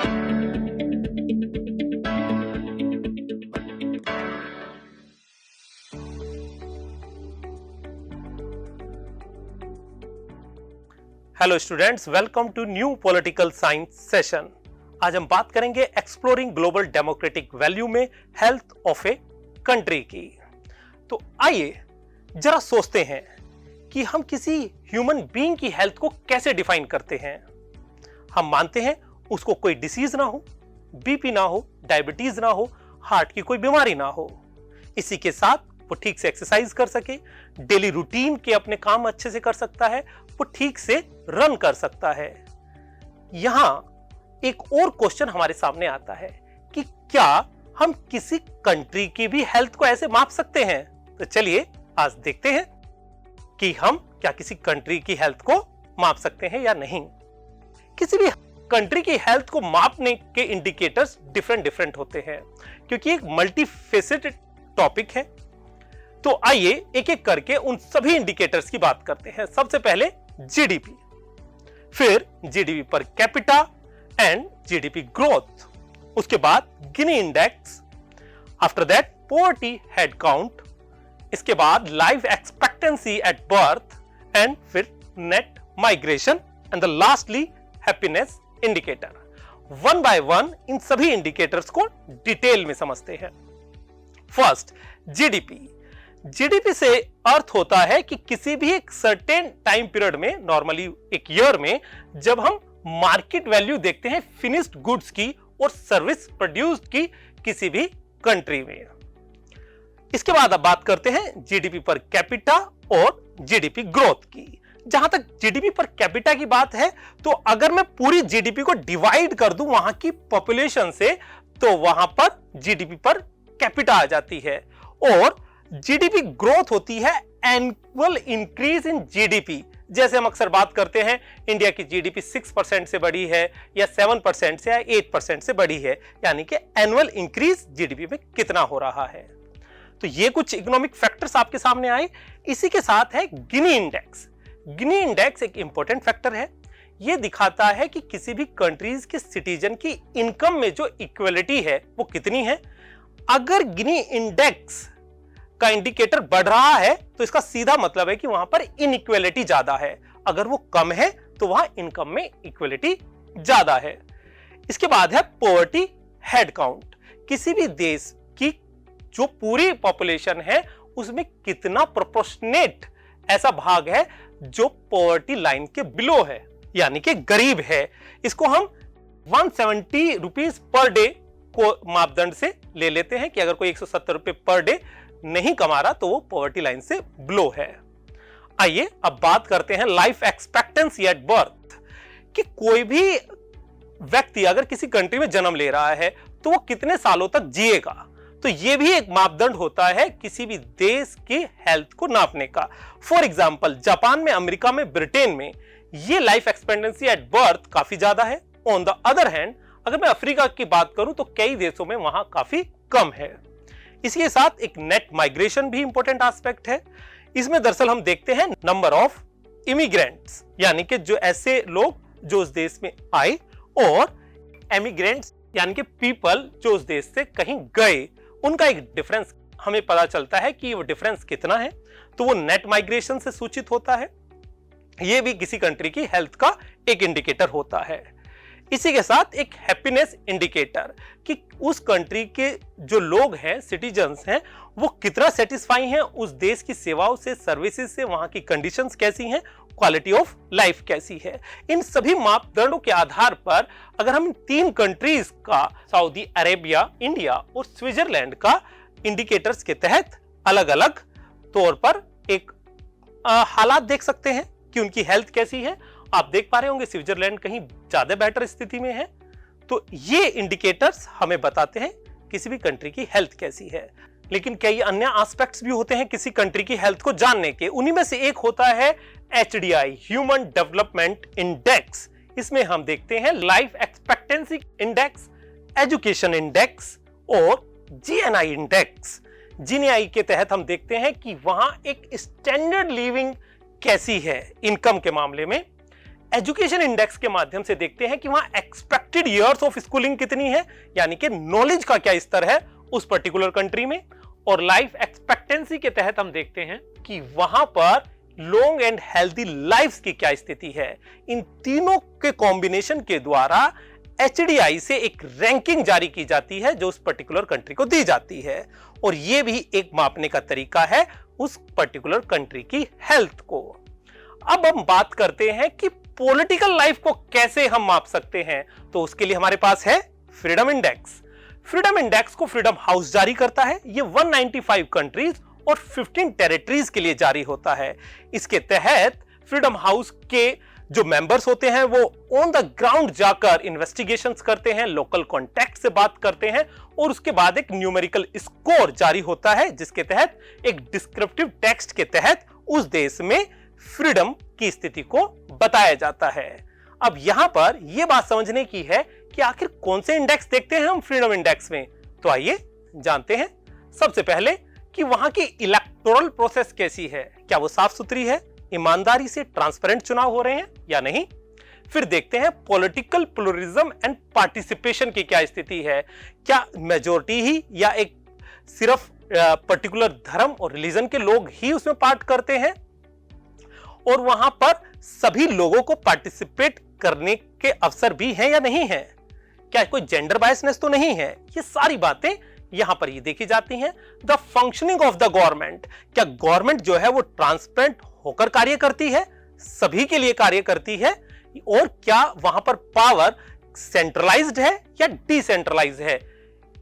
Hello students, welcome to new political science session. आज हम बात करेंगे एक्सप्लोरिंग ग्लोबल डेमोक्रेटिक वैल्यू में हेल्थ ऑफ ए कंट्री की। तो आइए जरा सोचते हैं कि हम किसी ह्यूमन बीइंग की हेल्थ को कैसे डिफाइन करते हैं। हम मानते हैं उसको कोई डिसीज ना हो, बीपी ना हो, डायबिटीज ना हो, हार्ट की कोई बीमारी ना हो। इसी के साथ वो ठीक से एक्सरसाइज कर सके, डेली रूटीन के अपने काम अच्छे से कर सकता है, वो ठीक से रन कर सकता है। यहां एक और क्वेश्चन हमारे सामने आता है कि क्या हम किसी कंट्री की भी हेल्थ को ऐसे माप सकते हैं? तो चलिए आज देखते हैं कि हम क्या किसी कंट्री की हेल्थ को माप सकते हैं या नहीं। किसी भी कंट्री की हेल्थ को मापने के इंडिकेटर्स डिफरेंट होते हैं, क्योंकि एक मल्टीफेसेटेड टॉपिक है। तो आइए एक एक करके उन सभी इंडिकेटर्स की बात करते हैं। सबसे पहले जीडीपी, फिर GDP per capita and GDP growth, उसके बाद Gini index, after that poverty head count, इसके बाद life expectancy at birth and फिर net migration and the lastly happiness indicator. One by one इन सभी इंडिकेटर्स को डिटेल में समझते हैं। First, GDP. जीडीपी से अर्थ होता है कि किसी भी एक सर्टेन टाइम पीरियड में, नॉर्मली एक ईयर में, जब हम मार्केट वैल्यू देखते हैं फिनिश्ड गुड्स की और सर्विस प्रोड्यूस्ड की किसी भी कंट्री में। इसके बाद अब बात करते हैं जीडीपी पर कैपिटा और जीडीपी ग्रोथ की। जहां तक जीडीपी पर कैपिटा की बात है, तो अगर मैं पूरी जीडीपी को डिवाइड कर दूं वहां की पॉपुलेशन से, तो वहां पर जीडीपी पर कैपिटा आ जाती है। और जीडीपी ग्रोथ होती है एनुअल इंक्रीज इन जीडीपी। जैसे हम अक्सर बात करते हैं इंडिया की जीडीपी 6% से बढ़ी है या 7% से या 8% से बढ़ी है, यानी कि एनुअल इंक्रीज जीडीपी में कितना हो रहा है। तो ये कुछ इकोनॉमिक फैक्टर्स आपके सामने आए। इसी के साथ है गिनी इंडेक्स। गिनी इंडेक्स एक इंपॉर्टेंट फैक्टर है। यह दिखाता है कि किसी भी कंट्रीज के सिटीजन की इनकम में जो इक्वलिटी है वो कितनी है। अगर गिनी इंडेक्स का इंडिकेटर बढ़ रहा है तो इसका सीधा मतलब है कि वहां पर इनइक्वालिटी ज्यादा है। अगर वो कम है तो वहां इनकम में इक्वलिटी ज्यादा है। इसके बाद है पॉवर्टी हेड काउंट। किसी भी देश की जो पूरी पॉपुलेशन है उसमें कितना प्रोपोर्शनेट ऐसा भाग है जो पॉवर्टी लाइन के बिलो है, यानी कि गरीब है। इसको हम 170 रुपीज पर डे को मापदंड से ले लेते हैं कि अगर कोई 170 रुपए पर डे नहीं कमा रहा तो वो पॉवर्टी लाइन से बिलो है। आइए अब बात करते हैं लाइफ एक्सपेक्टेंसी एट बर्थ, कि कोई भी व्यक्ति अगर किसी कंट्री में जन्म ले रहा है तो वो कितने सालों तक जिएगा। तो ये भी एक मापदंड होता है किसी भी देश की हेल्थ को नापने का। फॉर एग्जांपल, जापान में, अमेरिका में, ब्रिटेन में ये लाइफ एक्सपेक्टेंसी एट बर्थ काफी ज्यादा है। ऑन द अदर हैंड अगर मैं अफ्रीका की बात करूं तो कई देशों में वहां काफी कम है। इसी के साथ एक नेट माइग्रेशन भी इंपॉर्टेंट एस्पेक्ट है। इसमें दरअसल हम देखते हैं नंबर ऑफ इमिग्रेंट्स, यानी कि जो ऐसे लोग जो उस देश में आए, और एमिग्रेंट्स यानी कि पीपल जो उस देश से कहीं गए, उनका एक डिफरेंस हमें पता चलता है कि वो डिफरेंस कितना है। तो वो नेट माइग्रेशन से सूचित होता है। यह भी किसी कंट्री की हेल्थ का एक इंडिकेटर होता है। इसी के साथ एक हैप्पीनेस इंडिकेटर, कि उस कंट्री के जो लोग हैं, सिटीजन्स हैं, वो कितना सेटिस्फाई हैं उस देश की सेवाओं से, सर्विसेज से, वहां की कंडीशंस कैसी हैं, क्वालिटी ऑफ लाइफ कैसी है। इन सभी मापदंडों के आधार पर अगर हम 3 कंट्रीज का, सऊदी अरेबिया, इंडिया और स्विट्जरलैंड का इंडिकेटर्स के तहत अलग अलग तौर पर एक हालात देख सकते हैं कि उनकी हेल्थ कैसी है। आप देख पा रहे होंगे स्विट्जरलैंड कहीं ज्यादा बेटर स्थिति में है। तो ये इंडिकेटर्स हमें बताते हैं किसी भी कंट्री की हेल्थ कैसी है। लेकिन कई अन्य एस्पेक्ट्स भी होते हैं किसी कंट्री की हेल्थ को जानने के। उन्हीं में से एक होता है HDI, ह्यूमन डेवलपमेंट इंडेक्स। इसमें हम देखते हैं life expectancy index, education index और GNI इंडेक्स। GNI के तहत हम देखते हैं कि वहां एक स्टैंडर्ड लिविंग कैसी है इनकम के मामले में। एजुकेशन इंडेक्स के माध्यम से देखते हैं कि वहां एक्सपेक्टेड इयर्स ऑफ स्कूलिंग कितनी है, यानी कि नॉलेज का क्या स्तर है उस पर्टिकुलर कंट्री में। और लाइफ एक्सपेक्टेंसी के तहत हम देखते हैं कि वहां पर लॉन्ग एंड हेल्दी लाइफ की क्या स्थिति है। इन तीनों के कॉम्बिनेशन के द्वारा HDI से एक रैंकिंग जारी की जाती है जो उस पर्टिकुलर कंट्री को दी जाती है, और यह भी एक मापने का तरीका है उस पर्टिकुलर कंट्री की हेल्थ को। अब हम बात करते हैं कि पॉलिटिकल लाइफ को कैसे हम माप सकते हैं, तो उसके लिए हमारे पास है फ्रीडम इंडेक्स। फ्रीडम इंडेक्स को फ्रीडम हाउस जारी करता है। ये 195 कंट्रीज और 15 टेरिटरीज के लिए जारी होता है। इसके तहत फ्रीडम हाउस के जो मेंबर्स होते हैं वो ऑन द ग्राउंड जाकर इन्वेस्टिगेशंस करते हैं, लोकल कॉन्टैक्ट से बात करते हैं, और उसके बाद एक न्यूमेरिकल स्कोर जारी होता है जिसके तहत एक डिस्क्रिप्टिव टेक्स्ट के तहत उस देश में फ्रीडम की स्थिति को बताया जाता है। अब यहां पर यह बात समझने की है कि आखिर कौन से इंडेक्स देखते हैं हम फ्रीडम इंडेक्स में, तो आइए जानते हैं। सबसे पहले कि वहां की इलेक्टोरल प्रोसेस कैसी है, क्या वो साफ सुथरी है, ईमानदारी से ट्रांसपेरेंट चुनाव हो रहे हैं या नहीं। फिर देखते हैं पॉलिटिकल प्लुरलिज्म एंड पार्टिसिपेशन की क्या स्थिति है, क्या मेजोरिटी ही या एक सिर्फ पर्टिकुलर धर्म और रिलीजन के लोग ही उसमें पार्ट करते हैं, और वहां पर सभी लोगों को पार्टिसिपेट करने के अवसर भी हैं या नहीं है, क्या कोई जेंडर बायसनेस तो नहीं है। ये सारी बातें यहां पर ये देखी जाती हैं। The functioning of the government, क्या गवर्नमेंट जो है वो ट्रांसपेरेंट होकर कार्य करती है, सभी के लिए कार्य करती है, और क्या वहां पर पावर सेंट्रलाइज्ड है या डिसेंट्रलाइज्ड है।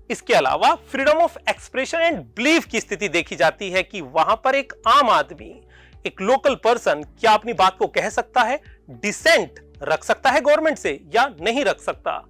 इसके अलावा freedom of expression and belief की स्थिति देखी जाती है कि वहां पर एक आम आदमी, एक लोकल पर्सन क्या अपनी बात को कह सकता है, डिसेंट रख सकता है गवर्नमेंट से या नहीं रख सकता।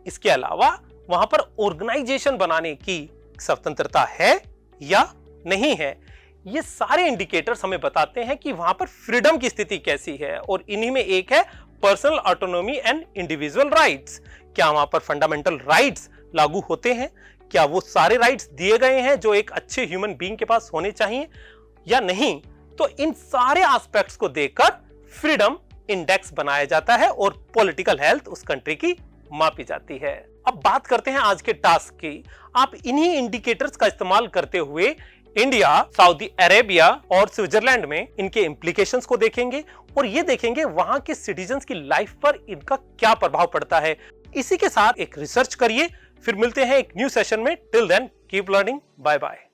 इसके अलावा वहां पर ऑर्गेनाइजेशन बनाने की स्वतंत्रता है या नहीं है। ये सारे इंडिकेटर्स हमें बताते हैं कि वहां पर फ्रीडम की स्थिति कैसी है, और इन्हीं में एक है personal autonomy and individual rights. क्या वहां पर फंडामेंटल राइट्स लागू होते हैं, क्या वो सारे राइट्स दिए गए हैं जो एक अच्छे ह्यूमन बीइंग के पास होने चाहिए या नहीं। तो इन सारे एस्पेक्ट्स को देखकर फ्रीडम इंडेक्स बनाया जाता है और पॉलिटिकल हेल्थ उस कंट्री की मापी जाती है। अब बात करते हैं आज के टास्क की। आप इन्हीं इंडिकेटर्स का इस्तेमाल करते हुए इंडिया, सऊदी अरेबिया और स्विट्जरलैंड में इनके इंप्लीकेशंस को देखेंगे, और ये देखेंगे वहां के सिटीजन्स की लाइफ पर इनका क्या प्रभाव पड़ता है। इसी के साथ एक रिसर्च करिए। फिर मिलते हैं एक न्यू सेशन में। Till then keep learning. Bye bye.